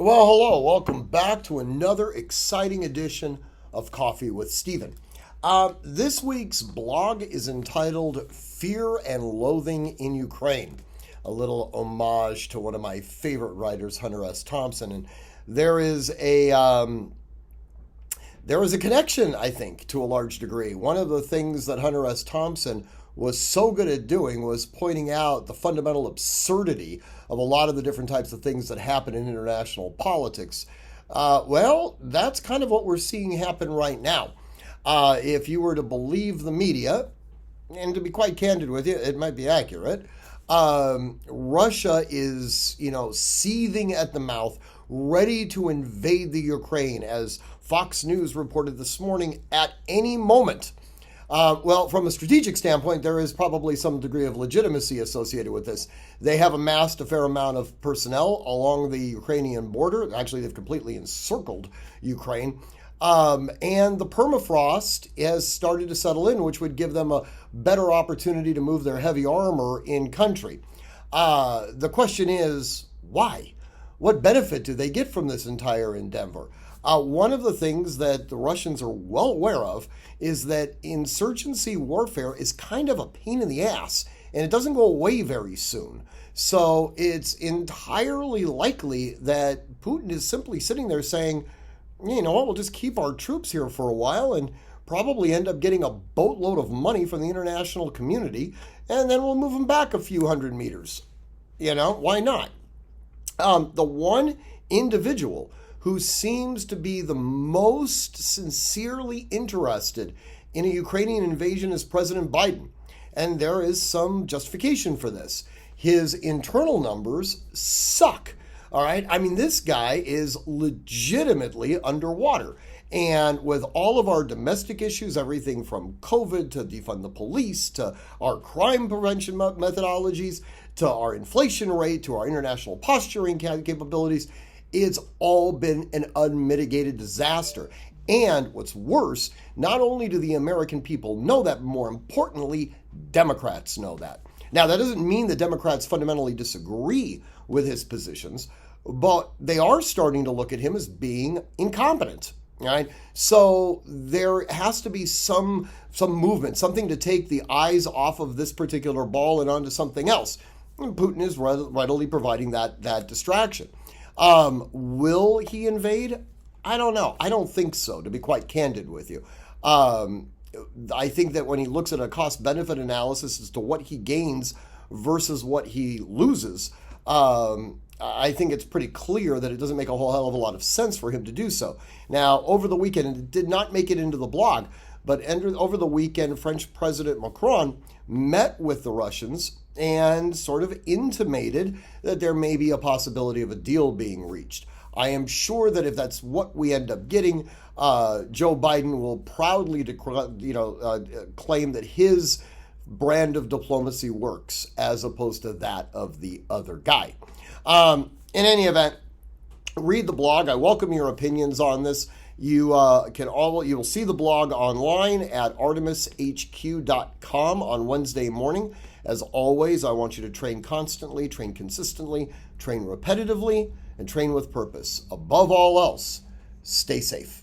Well, hello. Welcome back to another exciting edition of Coffee with Stephen. This week's blog is entitled Fear and Loathing in Ukraine, a little homage to one of my favorite writers, Hunter S. Thompson. And there is a there is a connection, I think, to a large degree. One of the things that Hunter S. Thompson was so good at doing was pointing out the fundamental absurdity of a lot of the different types of things that happen in international politics. Well, that's kind of what we're seeing happen right now. If you were to believe the media, and to be quite candid with you, it might be accurate. Russia is, seething at the mouth, ready to invade the Ukraine, as Fox News reported this morning, at any moment. Well, from a strategic standpoint, there is probably some degree of legitimacy associated with this. They have amassed a fair amount of personnel along the Ukrainian border. Actually, they've completely encircled Ukraine. And the permafrost has started to settle in, which would give them a better opportunity to move their heavy armor in country. The question is, why? What benefit do they get from this entire endeavor? One of the things that the Russians are well aware of is that insurgency warfare is kind of a pain in the ass, and it doesn't go away very soon. So it's entirely likely that Putin is simply sitting there saying, you know what, we'll just keep our troops here for a while and probably end up getting a boatload of money from the international community, and then we'll move them back a few hundred meters. Why not? The one individual who seems to be the most sincerely interested in a Ukrainian invasion is President Biden. And there is some justification for this. His internal numbers suck. All right. I mean, this guy is legitimately underwater. And with all of our domestic issues, everything from COVID to defund the police, to our crime prevention methodologies, to our inflation rate, to our international posturing capabilities, it's all been an unmitigated disaster. And what's worse, not only do the American people know that, but more importantly, Democrats know that. Now, that doesn't mean that Democrats fundamentally disagree with his positions, but they are starting to look at him as being incompetent. Right? So there has to be some movement, something to take the eyes off of this particular ball and onto something else. And Putin is readily providing that distraction. Will he invade? I don't know. I don't think so, to be quite candid with you. I think that when he looks at a cost-benefit analysis as to what he gains versus what he loses, I think it's pretty clear that it doesn't make a whole hell of a lot of sense for him to do so. Now, over the weekend, and it did not make it into the blog, but over the weekend, French President Macron met with the Russians and sort of intimated that there may be a possibility of a deal being reached. I am sure that if that's what we end up getting, Joe Biden will proudly claim that his brand of diplomacy works as opposed to that of the other guy. In any event, read the blog. I welcome your opinions on this. You will see the blog online at artemishq.com on Wednesday morning. As always, I want you to train constantly, train consistently, train repetitively, and train with purpose. Above all else, stay safe.